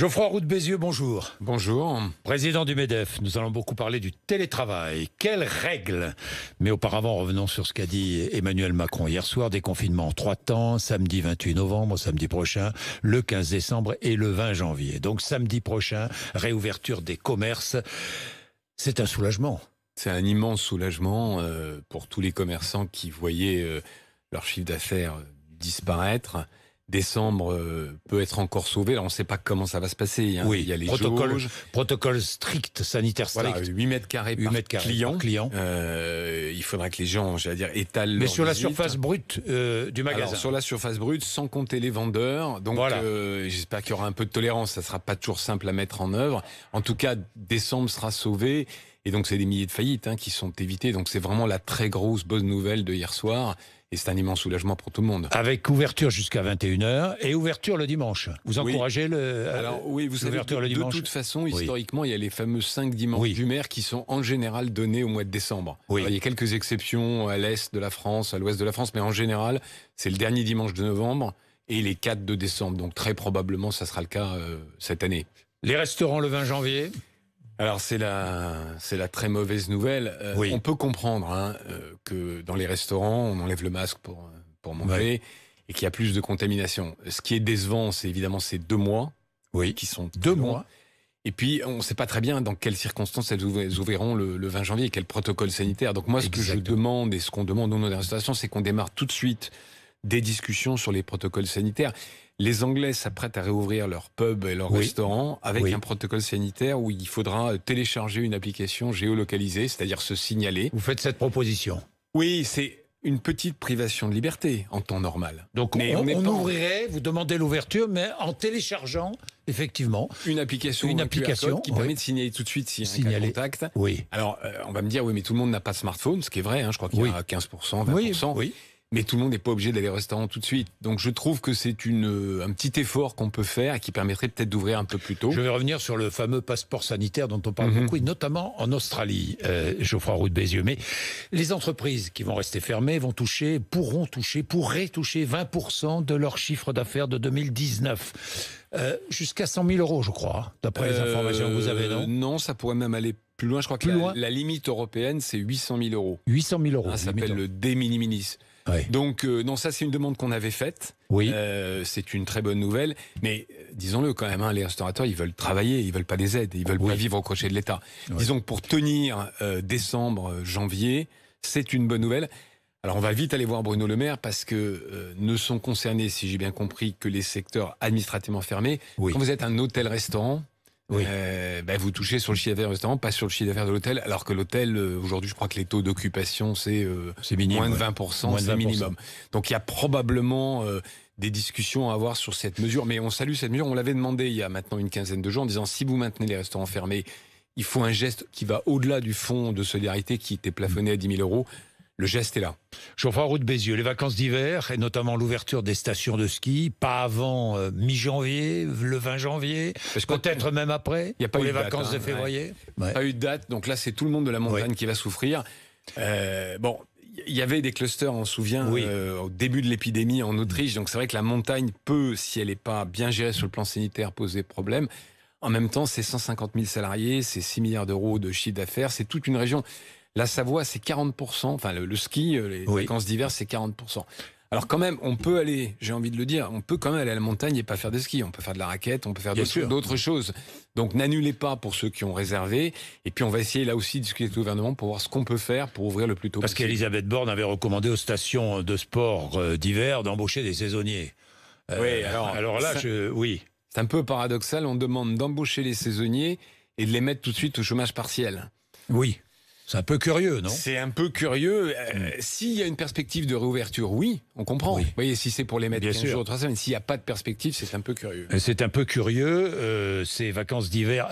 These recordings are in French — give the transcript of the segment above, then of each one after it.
Geoffroy Roux de Bézieux, bonjour. Bonjour. Président du MEDEF, nous allons beaucoup parler du télétravail. Quelles règles? Mais auparavant, revenons sur ce qu'a dit Emmanuel Macron hier soir. Déconfinement en 3 temps, samedi 28 novembre, samedi prochain, le 15 décembre et le 20 janvier. Donc samedi prochain, réouverture des commerces. C'est un soulagement. C'est un immense soulagement pour tous les commerçants qui voyaient leur chiffre d'affaires disparaître. Décembre peut être encore sauvé. Alors on ne sait pas comment ça va se passer. Hein. Oui, il y a les protocole strict, sanitaire strict. Voilà, 8 mètres carrés par client. Il faudra que les gens, étalent. Mais leur sur la visite. surface brute du magasin. Alors, sur la surface brute, sans compter les vendeurs. Donc voilà. J'espère qu'il y aura un peu de tolérance. Ça ne sera pas toujours simple à mettre en œuvre. En tout cas, décembre sera sauvé. Et donc c'est des milliers de faillites qui sont évitées. Donc c'est vraiment la très grosse bonne nouvelle de hier soir. Et c'est un immense soulagement pour tout le monde. Avec ouverture jusqu'à 21h et ouverture le dimanche. Vous encouragez l'ouverture le dimanche? De toute façon, historiquement, il y a les fameux 5 dimanches du maire qui sont en général donnés au mois de décembre. Alors, il y a quelques exceptions à l'est de la France, à l'ouest de la France, mais en général, c'est le dernier dimanche de novembre et les 4 de décembre. Donc très probablement, ça sera le cas cette année. Les restaurants le 20 janvier? Alors c'est la très mauvaise nouvelle. On peut comprendre que dans les restaurants, on enlève le masque pour manger et qu'il y a plus de contamination. Ce qui est décevant, c'est évidemment ces 2 mois qui sont 2 mois. Et puis, on ne sait pas très bien dans quelles circonstances elles ouvriront le 20 janvier, quel protocole sanitaire. Donc moi, ce que je demande et ce qu'on demande dans nos restaurations, c'est qu'on démarre tout de suite des discussions sur les protocoles sanitaires. Les Anglais s'apprêtent à réouvrir leurs pubs et leurs restaurants avec un protocole sanitaire où il faudra télécharger une application géolocalisée, c'est-à-dire se signaler. Vous faites cette proposition? Oui, c'est une petite privation de liberté en temps normal. Donc on ouvrirait, vous demandez l'ouverture, mais en téléchargeant effectivement une application qui permet de signaler tout de suite s'il y a un cas de contact. Alors on va me dire mais tout le monde n'a pas de smartphone, ce qui est vrai. Je crois qu'il y a 15%, 20%. Mais tout le monde n'est pas obligé d'aller au restaurant tout de suite. Donc je trouve que c'est un petit effort qu'on peut faire et qui permettrait peut-être d'ouvrir un peu plus tôt. Je vais revenir sur le fameux passeport sanitaire dont on parle beaucoup, et notamment en Australie, Geoffroy Roux de Bézieux. Mais les entreprises qui vont rester fermées pourraient toucher 20% de leur chiffre d'affaires de 2019. Jusqu'à 100 000 euros, je crois, d'après les informations que vous avez, non? Non, ça pourrait même aller plus loin. Je crois que la limite européenne, c'est 800 000 euros. 800 000 euros. Ça s'appelle le de minimis. Donc, non, ça, c'est une demande qu'on avait faite. C'est une très bonne nouvelle. Mais disons-le quand même, les restaurateurs, ils veulent travailler, ils veulent pas des aides, ils veulent pas vivre au crochet de l'État. Disons que pour tenir décembre, janvier, c'est une bonne nouvelle. Alors, on va vite aller voir Bruno Le Maire parce que ne sont concernés, si j'ai bien compris, que les secteurs administrativement fermés. Quand vous êtes un hôtel-restaurant, vous touchez sur le chiffre d'affaires du restaurant, pas sur le chiffre d'affaires de l'hôtel, alors que l'hôtel, aujourd'hui, je crois que les taux d'occupation, c'est moins de 20%, c'est minimum. Donc il y a probablement des discussions à avoir sur cette mesure, mais on salue cette mesure. On l'avait demandé il y a maintenant une quinzaine de jours en disant si vous maintenez les restaurants fermés, il faut un geste qui va au-delà du fonds de solidarité qui était plafonné à 10 000 euros. Le geste est là. Geoffroy Roux de Bézieux, les vacances d'hiver et notamment l'ouverture des stations de ski, pas avant mi-janvier, le 20 janvier, peut-être même après, il n'y a pas eu les vacances de février. Pas eu de date, donc là c'est tout le monde de la montagne qui va souffrir. Il y avait des clusters, on se souvient, au début de l'épidémie en Autriche, donc c'est vrai que la montagne peut, si elle n'est pas bien gérée sur le plan sanitaire, poser problème. En même temps, c'est 150 000 salariés, c'est 6 milliards d'euros de chiffre d'affaires, c'est toute une région. La Savoie, c'est 40%. Enfin, le ski, les vacances d'hiver, c'est 40%. Alors quand même, on peut aller, j'ai envie de le dire, on peut quand même aller à la montagne et pas faire de ski. On peut faire de la raquette, on peut faire d'autres choses. Donc n'annulez pas pour ceux qui ont réservé. Et puis on va essayer là aussi de discuter avec le gouvernement pour voir ce qu'on peut faire pour ouvrir le plus tôt possible. Parce qu'Elisabeth Borne avait recommandé aux stations de sport d'hiver d'embaucher des saisonniers. Alors là, c'est un peu paradoxal. On demande d'embaucher les saisonniers et de les mettre tout de suite au chômage partiel. Oui. C'est un peu curieux, non? C'est un peu curieux. S'il y a une perspective de réouverture, on comprend. Vous voyez, si c'est pour les mettre 15 jours, 3 semaines, s'il n'y a pas de perspective, c'est un peu curieux. C'est un peu curieux, ces vacances d'hiver.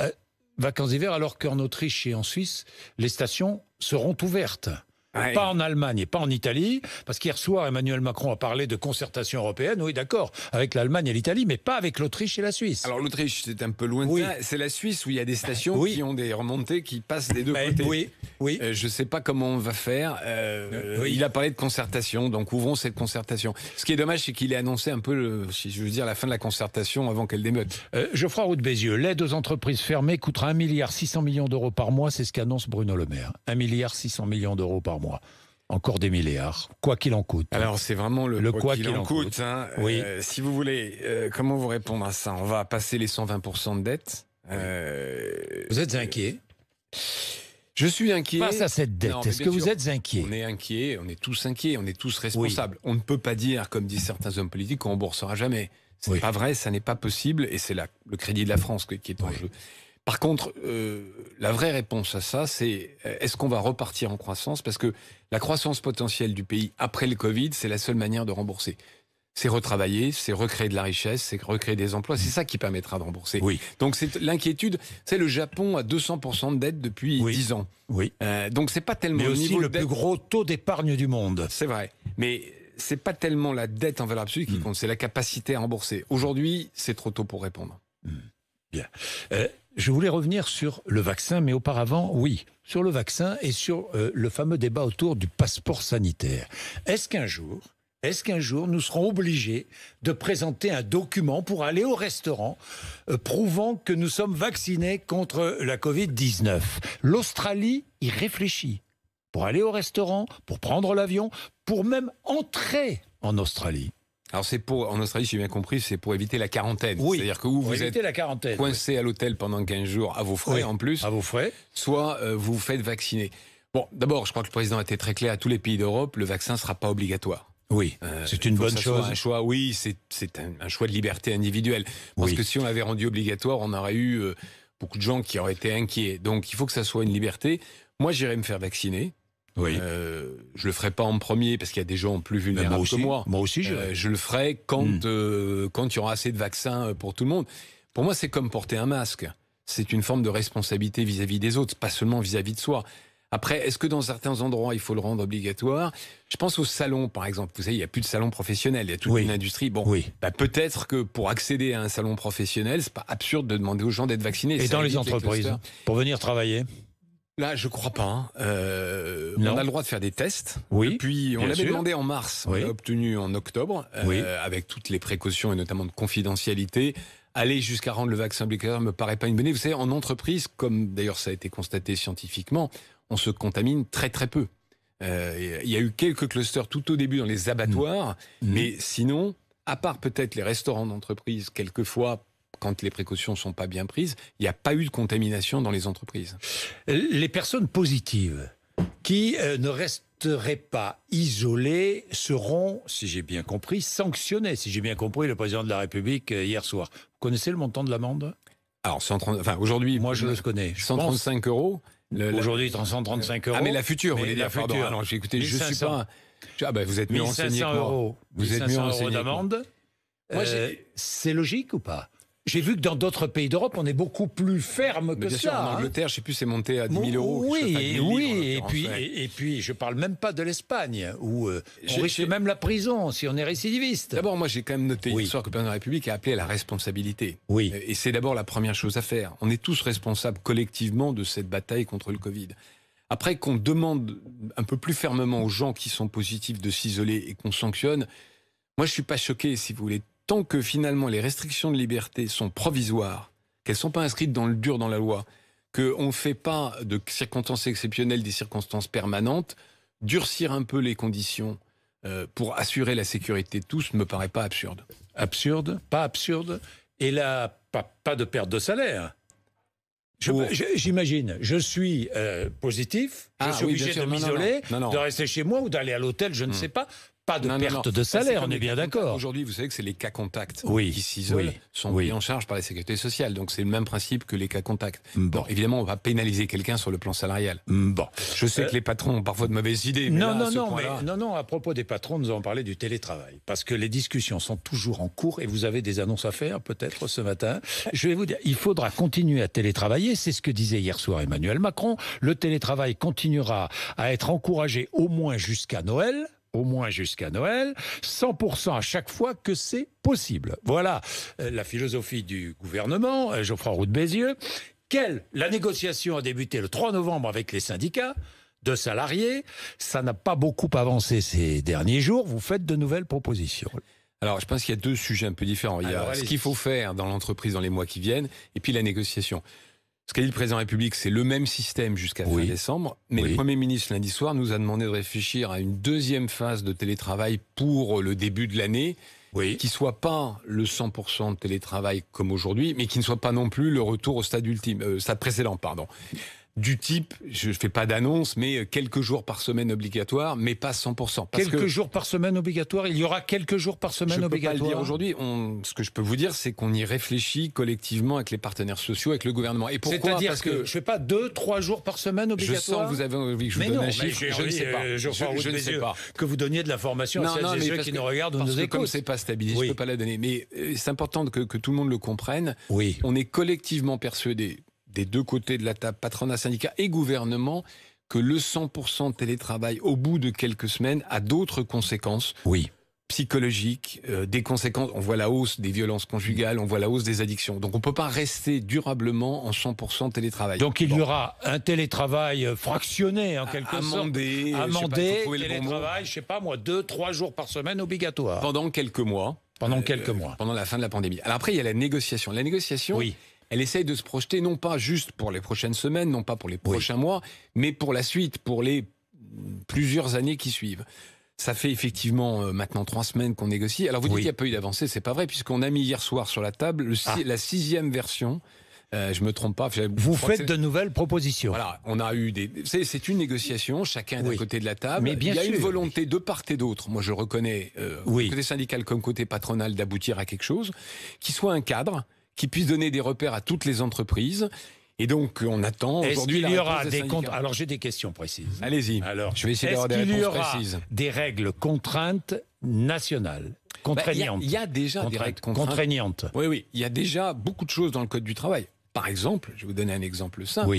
Vacances d'hiver, alors qu'en Autriche et en Suisse, les stations seront ouvertes. Ouais. Pas en Allemagne et pas en Italie, parce qu'hier soir, Emmanuel Macron a parlé de concertation européenne, oui d'accord, avec l'Allemagne et l'Italie, mais pas avec l'Autriche et la Suisse. Alors l'Autriche, c'est un peu loin de ça. C'est la Suisse où il y a des stations qui ont des remontées qui passent des deux côtés. Oui. Je ne sais pas comment on va faire. Il a parlé de concertation, donc ouvrons cette concertation. Ce qui est dommage, c'est qu'il ait annoncé un peu, si je veux dire, la fin de la concertation avant qu'elle démeute. Geoffroy Roux de Bézieux, l'aide aux entreprises fermées coûtera 1,6 milliard d'euros par mois, c'est ce qu'annonce Bruno Le Maire. 1,6 milliard d'euros par mois. Encore des milliards, quoi qu'il en coûte. Alors c'est vraiment le quoi qu'il en coûte. Hein. Oui. Si vous voulez, comment vous répondre à ça? On va passer les 120% de dette. Vous êtes inquiet? Je suis inquiet. Face à cette dette, est-ce que vous êtes inquiet? On est inquiet, on est tous inquiets, on est tous responsables. Oui. On ne peut pas dire, comme disent certains hommes politiques, qu'on ne remboursera jamais. C'est pas vrai, ça n'est pas possible, et c'est le crédit de la France qui est en jeu. Par contre, la vraie réponse à ça, c'est est-ce qu'on va repartir en croissance? Parce que la croissance potentielle du pays après le Covid, c'est la seule manière de rembourser. C'est retravailler, c'est recréer de la richesse, c'est recréer des emplois. C'est ça qui permettra de rembourser. Oui. Donc c'est l'inquiétude. C'est le Japon à 200% de dette depuis 10 ans. Oui. Donc c'est pas tellement le niveau le plus gros taux d'épargne du monde. C'est vrai. Mais c'est pas tellement la dette en valeur absolue qui compte, c'est la capacité à rembourser. Aujourd'hui, c'est trop tôt pour répondre. Bien. Je voulais revenir sur le vaccin, mais auparavant, sur le vaccin et sur le fameux débat autour du passeport sanitaire. Est-ce qu'un jour, nous serons obligés de présenter un document pour aller au restaurant prouvant que nous sommes vaccinés contre la Covid-19 ? L'Australie y réfléchit. Pour aller au restaurant, pour prendre l'avion, pour même entrer en Australie. Alors en Australie, si j'ai bien compris, c'est pour éviter la quarantaine. Oui, c'est-à-dire que vous êtes coincé à l'hôtel pendant 15 jours à vos frais en plus. À vos frais. Soit vous vous faites vacciner. Bon, d'abord, je crois que le président a été très clair à tous les pays d'Europe, le vaccin ne sera pas obligatoire. Oui, c'est une bonne chose. Un choix, c'est un choix de liberté individuelle. Parce que si on l'avait rendu obligatoire, on aurait eu beaucoup de gens qui auraient été inquiets. Donc il faut que ça soit une liberté. Moi, j'irai me faire vacciner. Oui. Je le ferai pas en premier parce qu'il y a des gens plus vulnérables que moi. Moi aussi, je le ferai quand il y aura assez de vaccins pour tout le monde. Pour moi, c'est comme porter un masque. C'est une forme de responsabilité vis-à-vis des autres, pas seulement vis-à-vis de soi. Après, est-ce que dans certains endroits, il faut le rendre obligatoire? Je pense aux salons, par exemple. Vous savez, il n'y a plus de salons professionnels, il y a toute une industrie. Bon, peut-être que pour accéder à un salon professionnel, c'est pas absurde de demander aux gens d'être vaccinés. Et dans les entreprises, pour venir travailler? Là, je crois pas. On a le droit de faire des tests. Oui. Puis on l'avait demandé en mars, on l'a obtenu en octobre, avec toutes les précautions et notamment de confidentialité. Aller jusqu'à rendre le vaccin obligatoire me paraît pas une bonne idée. Vous savez, en entreprise, comme d'ailleurs ça a été constaté scientifiquement, on se contamine très très peu. Il y a eu quelques clusters tout au début dans les abattoirs, mais sinon, à part peut-être les restaurants d'entreprise, quelquefois, quand les précautions ne sont pas bien prises, il n'y a pas eu de contamination dans les entreprises. Les personnes positives qui ne resteraient pas isolées seront, si j'ai bien compris, sanctionnées. Si j'ai bien compris, le président de la République hier soir. Vous connaissez le montant de l'amende? Alors, aujourd'hui, moi je le connais. 135 €. Aujourd'hui, 135 €. Ah, mais la future, vous voulez dire, pardon. Alors, j'ai écouté, je suis pas... Ah, ben, vous êtes mieux renseigné que moi. Vous êtes mieux renseigné d'amende. C'est logique ou pas? J'ai vu que dans d'autres pays d'Europe, on est beaucoup plus ferme que bien sûr, en Angleterre, je ne sais plus, c'est monté à 10 000 €. Et puis je ne parle même pas de l'Espagne, où on risque même la prison si on est récidiviste. D'abord, moi, j'ai quand même noté hier soir que le président de la République a appelé à la responsabilité. Oui. Et c'est d'abord la première chose à faire. On est tous responsables collectivement de cette bataille contre le Covid. Après, qu'on demande un peu plus fermement aux gens qui sont positifs de s'isoler et qu'on sanctionne, moi, je ne suis pas choqué, si vous voulez. Tant que finalement les restrictions de liberté sont provisoires, qu'elles ne sont pas inscrites dans le dur dans la loi, qu'on ne fait pas de circonstances exceptionnelles des circonstances permanentes, durcir un peu les conditions pour assurer la sécurité de tous ne me paraît pas absurde. Absurde? Pas absurde? Et là, pas de perte de salaire? J'imagine, je suis positif, je suis obligé de m'isoler, de rester chez moi ou d'aller à l'hôtel, je ne sais pas. pas de perte de salaire, on est bien d'accord. Aujourd'hui, vous savez que c'est les cas contacts qui oui, s'isolent, sont pris en charge par la sécurité sociale. Donc c'est le même principe que les cas contacts. Bon, évidemment, on va pénaliser quelqu'un sur le plan salarial. Bon. Je sais que les patrons ont parfois de mauvaises idées. Mais non, à propos des patrons, nous allons parler du télétravail. Parce que les discussions sont toujours en cours et vous avez des annonces à faire, peut-être, ce matin. Je vais vous dire, il faudra continuer à télétravailler. C'est ce que disait hier soir Emmanuel Macron. Le télétravail continuera à être encouragé au moins jusqu'à Noël. Au moins jusqu'à Noël, 100% à chaque fois que c'est possible. Voilà la philosophie du gouvernement, Geoffroy Roux de Bézieux. La négociation a débuté le 3 novembre avec les syndicats de salariés. Ça n'a pas beaucoup avancé ces derniers jours. Vous faites de nouvelles propositions. Alors, je pense qu'il y a deux sujets un peu différents. Il y a ce qu'il faut faire dans l'entreprise dans les mois qui viennent, et puis la négociation. Ce qu'a dit le président de la République, c'est le même système jusqu'à fin décembre. Mais le Premier ministre, lundi soir, nous a demandé de réfléchir à une deuxième phase de télétravail pour le début de l'année, qui ne soit pas le 100% de télétravail comme aujourd'hui, mais qui ne soit pas non plus le retour au stade précédent, pardon. Du type, je ne fais pas d'annonce, mais quelques jours par semaine obligatoire, mais pas 100%. Quelques jours par semaine obligatoire. Il y aura quelques jours par semaine obligatoire. Je ne peux pas le dire aujourd'hui. Ce que je peux vous dire, c'est qu'on y réfléchit collectivement avec les partenaires sociaux, avec le gouvernement. Et pourquoi ? C'est-à-dire que je ne fais pas 2-3 jours par semaine obligatoire. Je sens que vous avez envie que je vous donne un chiffre. Je ne sais pas. Je ne sais pas. Que vous donniez de l'information à celles et ceux qui nous regardent ou nous écoutent. Comme c'est pas stabilisé, je ne peux pas la donner. Mais c'est important que tout le monde le comprenne. On est collectivement persuadés, des deux côtés de la table, patronat, syndicat et gouvernement, que le 100% de télétravail, au bout de quelques semaines, a d'autres conséquences psychologiques, des conséquences. On voit la hausse des violences conjugales, on voit la hausse des addictions. Donc on ne peut pas rester durablement en 100% télétravail. Donc il y aura un télétravail fractionné, en quelque sorte. Amendé, télétravail, je ne sais pas moi, 2-3 jours par semaine obligatoire. Pendant quelques mois. Pendant quelques mois. Pendant la fin de la pandémie. Alors après, il y a la négociation. La négociation... Elle essaye de se projeter, non pas juste pour les prochaines semaines, non pas pour les prochains mois, mais pour la suite, pour les plusieurs années qui suivent. Ça fait effectivement maintenant 3 semaines qu'on négocie. Alors vous dites qu'il n'y a pas eu d'avancée, c'est pas vrai, puisqu'on a mis hier soir sur la table la 6e version. Je me trompe pas. Vous faites de nouvelles propositions. Voilà, on a eu c'est une négociation, chacun d'un côté de la table. Mais il y a une volonté de part et d'autre. Moi, je reconnais, côté syndical comme côté patronal, d'aboutir à quelque chose qui soit un cadre, qui puisse donner des repères à toutes les entreprises. Et donc, on attend aujourd'hui la réponse des syndicats. Est-ce qu'il y aura des comptes ? Alors, j'ai des questions précises. Allez-y. Alors, je vais essayer d'avoir des réponses précises. Des règles contraintes nationales, contraignantes. Il y a déjà des règles contraignantes. Oui. Il y a déjà beaucoup de choses dans le Code du travail. Par exemple, je vais vous donner un exemple simple.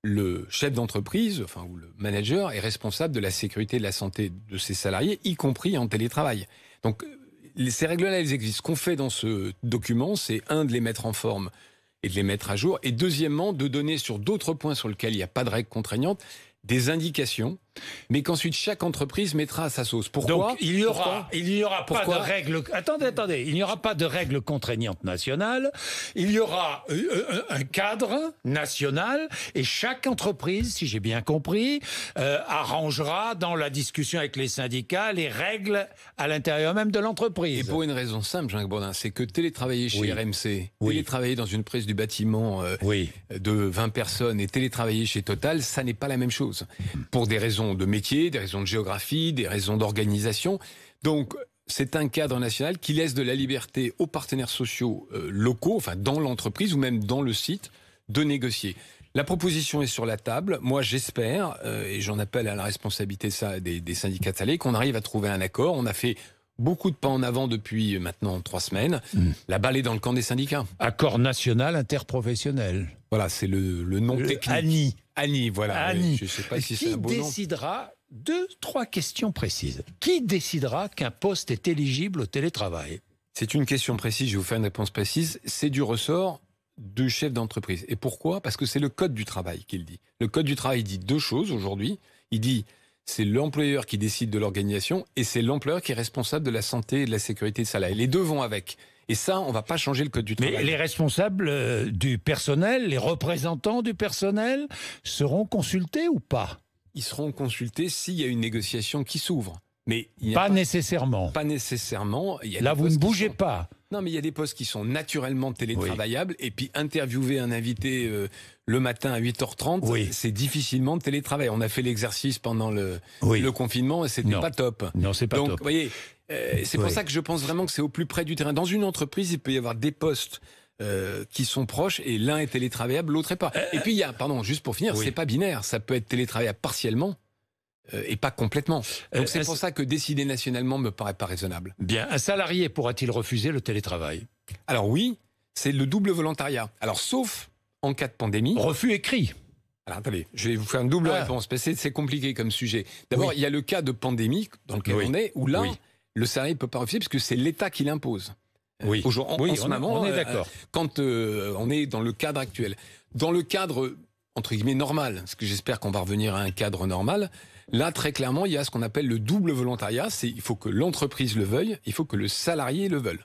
Le chef d'entreprise, ou le manager, est responsable de la sécurité et de la santé de ses salariés, y compris en télétravail. Donc, ces règles-là, elles existent. Ce qu'on fait dans ce document, c'est de les mettre en forme et de les mettre à jour. Et deuxièmement, de donner sur d'autres points sur lesquels il n'y a pas de règles contraignantes, des indications, mais qu'ensuite chaque entreprise mettra à sa sauce. Pourquoi ? Donc il n'y aura pas de règles. Attendez, il n'y aura pas de règles contraignantes nationales. Il y aura un cadre national et chaque entreprise, si j'ai bien compris, arrangera dans la discussion avec les syndicats les règles à l'intérieur même de l'entreprise. Et pour une raison simple, Jean-Jacques Bourdin, c'est que télétravailler chez RMC, télétravailler dans une presse du bâtiment de 20 personnes et télétravailler chez Total, ça n'est pas la même chose. Pour des raisons de métier, des raisons de géographie, des raisons d'organisation. Donc, c'est un cadre national qui laisse de la liberté aux partenaires sociaux locaux, dans l'entreprise ou même dans le site, de négocier. La proposition est sur la table. Moi, j'espère, et j'en appelle à la responsabilité des syndicats de salariés, qu'on arrive à trouver un accord. On a fait beaucoup de pas en avant depuis maintenant 3 semaines. La balle est dans le camp des syndicats. Accord national interprofessionnel. Voilà, c'est le nom technique. ANI, voilà. ANI. Je ne sais pas si c'est un beau nom. Qui décidera, 2-3 questions précises. Qui décidera qu'un poste est éligible au télétravail ? C'est une question précise, je vais vous faire une réponse précise. C'est du ressort du chef d'entreprise. Et pourquoi ? Parce que c'est le Code du travail qui le dit. Le Code du travail dit 2 choses aujourd'hui. Il dit c'est l'employeur qui décide de l'organisation et c'est l'employeur qui est responsable de la santé et de la sécurité des salariés. Les deux vont avec. Et ça, on ne va pas changer le Code du travail. Mais les responsables du personnel, les représentants du personnel seront consultés ou pas ? Ils seront consultés s'il y a une négociation qui s'ouvre. Mais pas nécessairement. Pas nécessairement. Là, vous ne bougez pas. Non, mais il y a des postes qui sont naturellement télétravaillables. Et puis, interviewer un invité le matin à 8h30, c'est difficilement télétravail. On a fait l'exercice pendant le confinement et c'était pas top. Non, c'est pas top. Donc, vous voyez, c'est pour ça que je pense vraiment que c'est au plus près du terrain. Dans une entreprise, il peut y avoir des postes qui sont proches et l'un est télétravaillable, l'autre est pas. Et puis, il y a, juste pour finir, c'est pas binaire. Ça peut être télétravaillable partiellement. Et pas complètement. Donc c'est pour ça que décider nationalement me paraît pas raisonnable. Bien. Un salarié pourra-t-il refuser le télétravail? Alors oui, c'est le double volontariat. Alors sauf en cas de pandémie. Refus écrit. Alors attendez, je vais vous faire une double réponse parce que c'est compliqué comme sujet. D'abord, il y a le cas de pandémie dans lequel on est, où là, le salarié ne peut pas refuser puisque c'est l'État qui l'impose. Oui. En ce moment, on est d'accord. Quand on est dans le cadre actuel. Dans le cadre, entre guillemets, normal, parce que j'espère qu'on va revenir à un cadre normal. Là, très clairement, il y a ce qu'on appelle le double volontariat. Il faut que l'entreprise le veuille, il faut que le salarié le veuille.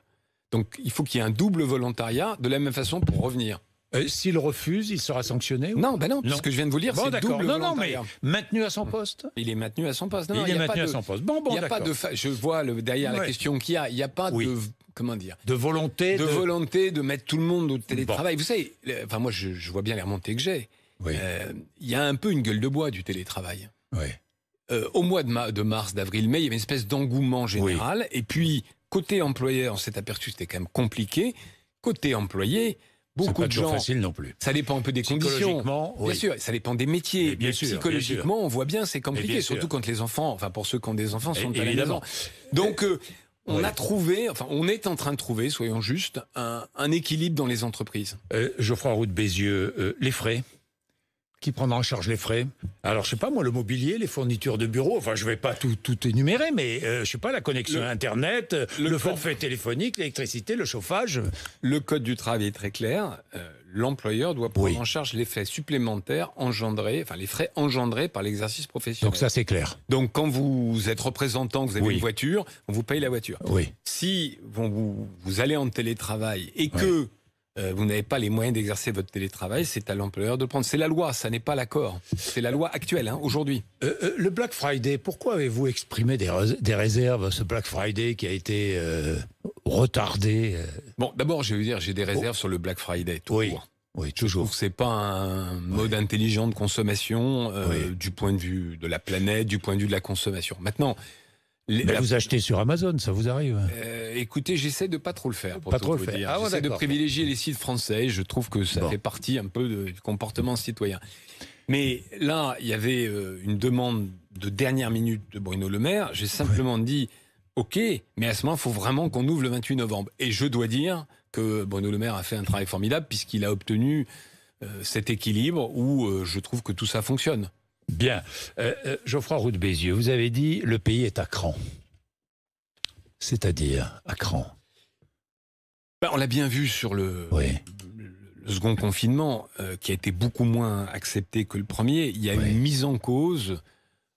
Donc, il faut qu'il y ait un double volontariat de la même façon pour revenir. S'il refuse, il sera sanctionné? Non, ce que je viens de vous dire, c'est double volontariat. Non, mais maintenu à son poste? Il est maintenu à son poste. Non, il est maintenu à son poste. Bon, il n'y a pas de... Je vois derrière la question qu'il y a. Il n'y a pas de... Comment dire? De volonté. De volonté de mettre tout le monde au télétravail. Vous savez, moi, je vois bien les remontées que j'ai. Il y a un peu une gueule de bois du télétravail. Oui. Au mois de mars, d'avril, mai, il y avait une espèce d'engouement général. Et puis, côté employeur, on s'est aperçu que c'était quand même compliqué. Côté employé, beaucoup de gens... C'est pas facile non plus. Ça dépend un peu des conditions. Bien sûr, ça dépend des métiers. Mais psychologiquement, on voit bien, c'est compliqué. Surtout quand les enfants, pour ceux qui ont des enfants, sont à la maison. Donc, on a trouvé, on est en train de trouver, soyons justes, un équilibre dans les entreprises. Geoffroy Roux de Bézieux, les frais? Qui prendra en charge les frais? Alors, je sais pas, moi, le mobilier, les fournitures de bureau, enfin, je vais pas tout énumérer, mais je sais pas, la connexion Internet, le forfait téléphonique, l'électricité, le chauffage. Le code du travail est très clair. L'employeur doit prendre en charge les frais supplémentaires engendrés, les frais engendrés par l'exercice professionnel. Donc ça, c'est clair. Donc, quand vous êtes représentant, que vous avez une voiture, on vous paye la voiture. Oui. Si vous allez en télétravail et que vous n'avez pas les moyens d'exercer votre télétravail, c'est à l'employeur de le prendre. C'est la loi, ça n'est pas l'accord. C'est la loi actuelle, aujourd'hui. Le Black Friday, pourquoi avez-vous exprimé des réserves ce Black Friday qui a été retardé? Bon, d'abord, je vais vous dire, j'ai des réserves sur le Black Friday, tout court. Oui, toujours. Je trouve que c'est pas un mode intelligent de consommation du point de vue de la planète, du point de vue de la consommation. Maintenant... vous achetez sur Amazon, ça vous arrive? Écoutez, j'essaie de pas trop le faire. Pas trop le faire. J'essaie de privilégier les sites français. Je trouve que ça fait partie un peu du comportement citoyen. Mais là, il y avait une demande de dernière minute de Bruno Le Maire. J'ai simplement dit, OK, mais à ce moment, il faut vraiment qu'on ouvre le 28 novembre. Et je dois dire que Bruno Le Maire a fait un travail formidable puisqu'il a obtenu cet équilibre où je trouve que tout ça fonctionne. Bien. Geoffroy Roux de Bézieux, vous avez dit le pays est à cran. C'est-à-dire à cran. On l'a bien vu sur le second confinement, qui a été beaucoup moins accepté que le premier. Il y a une mise en cause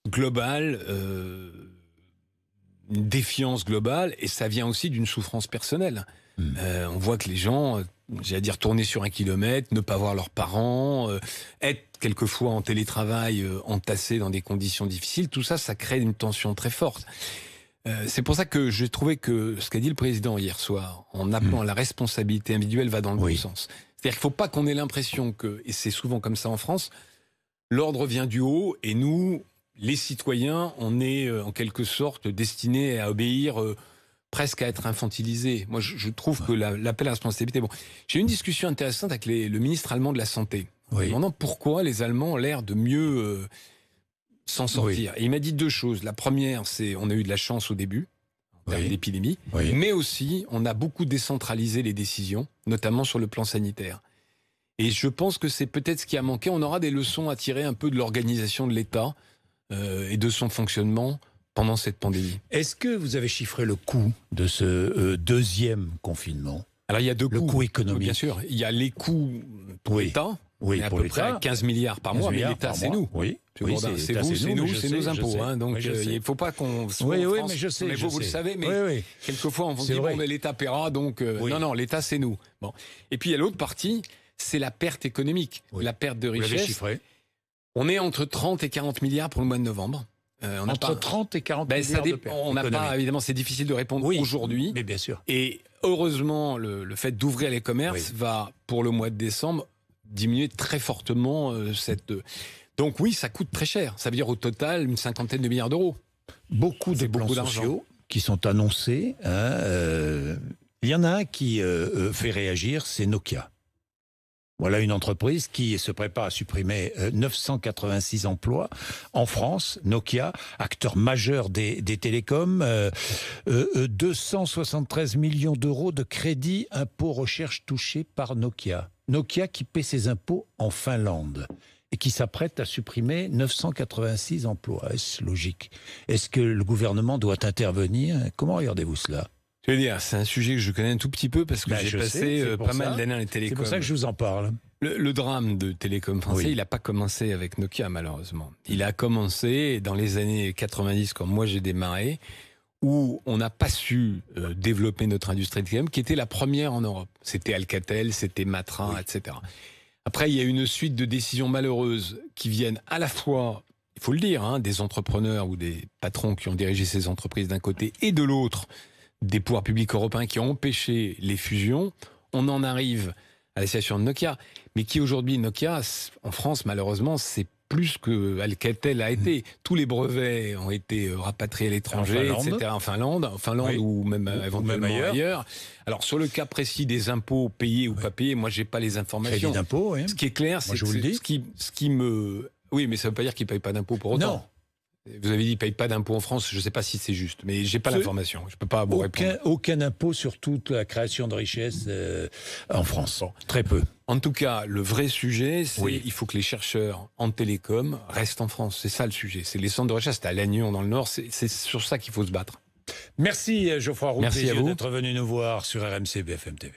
globale, une défiance globale, et ça vient aussi d'une souffrance personnelle. On voit que les gens, j'allais dire, tourner sur 1 kilomètre, ne pas voir leurs parents, être quelquefois en télétravail, entassés dans des conditions difficiles, tout ça, ça crée une tension très forte. C'est pour ça que j'ai trouvé que ce qu'a dit le président hier soir, en appelant à la responsabilité individuelle, va dans le bon sens. C'est-à-dire qu'il ne faut pas qu'on ait l'impression que, et c'est souvent comme ça en France, l'ordre vient du haut et nous, les citoyens, on est en quelque sorte destinés à obéir, presque à être infantilisés. Moi, je trouve que l'appel à la responsabilité... Bon, j'ai eu une discussion intéressante avec le ministre allemand de la Santé, en demandant pourquoi les Allemands ont l'air de mieux s'en sortir. Et il m'a dit 2 choses. La première, c'est on a eu de la chance au début, en termes d'épidémie, mais aussi on a beaucoup décentralisé les décisions, notamment sur le plan sanitaire. Et je pense que c'est peut-être ce qui a manqué. On aura des leçons à tirer un peu de l'organisation de l'État et de son fonctionnement pendant cette pandémie. Est-ce que vous avez chiffré le coût de ce deuxième confinement? Alors il y a 2 coûts. Le coût économique. Bien sûr. Il y a les coûts pour l'État. Oui, à peu près 15 milliards par mois, mais l'État, c'est nous. C'est vous, c'est nos impôts. Donc, il ne faut pas qu'on soit en France. Mais je sais. Vous le savez, mais quelquefois, on vous dit, mais l'État paiera, donc... Non, l'État, c'est nous. Bon. Et puis, il y a l'autre partie, c'est la perte économique, la perte de richesse. Vous l'avez chiffré. On est entre 30 et 40 milliards pour le mois de novembre. Entre 30 et 40 milliards de pertes. On n'a pas, évidemment, c'est difficile de répondre aujourd'hui. Mais bien sûr. Et heureusement, le fait d'ouvrir les commerces va, pour le mois de décembre, diminuer très fortement cette... Donc oui, ça coûte très cher. Ça veut dire au total une 50aine de milliards d'euros. Beaucoup de plans sociaux qui sont annoncés. Il y en a un qui fait réagir, c'est Nokia. Voilà une entreprise qui se prépare à supprimer 986 emplois en France. Nokia, acteur majeur des télécoms, 273 millions d'euros de crédit impôt recherche touchés par Nokia. Nokia qui paie ses impôts en Finlande et qui s'apprête à supprimer 986 emplois. Est-ce logique? Est-ce que le gouvernement doit intervenir? Comment regardez-vous cela? Je veux dire, c'est un sujet que je connais un tout petit peu parce que j'ai passé pas mal d'années dans les télécoms. C'est pour ça que je vous en parle. Le drame de Télécom français, il n'a pas commencé avec Nokia, malheureusement. Il a commencé dans les années 90, quand moi j'ai démarré, où on n'a pas su développer notre industrie de télécom, qui était la première en Europe. C'était Alcatel, c'était Matra, etc. Après, il y a une suite de décisions malheureuses qui viennent à la fois, il faut le dire, des entrepreneurs ou des patrons qui ont dirigé ces entreprises d'un côté et de l'autre, des pouvoirs publics européens qui ont empêché les fusions. On en arrive à la situation de Nokia, mais qui aujourd'hui, Nokia, en France, malheureusement, c'est plus que Alcatel a été. Tous les brevets ont été rapatriés à l'étranger, etc. En Finlande ou même éventuellement ailleurs. Alors, sur le cas précis des impôts payés ou pas payés, moi, j'ai pas les informations. Crédit d'impôt, Ce qui est clair, c'est que ce qui me... Oui, mais ça veut pas dire qu'ils payent pas d'impôts pour autant. Non. Vous avez dit qu'ils ne payent pas d'impôts en France, je ne sais pas si c'est juste, mais je n'ai pas l'information, je ne peux pas vous répondre. Aucun impôt sur toute la création de richesse en France, très peu. En tout cas, le vrai sujet, c'est qu'il faut que les chercheurs en télécom restent en France, c'est ça le sujet. C'est les centres de recherche, c'est à Lannion dans le Nord, c'est sur ça qu'il faut se battre. Merci Geoffroy Roux d'être venu nous voir sur RMC BFM TV.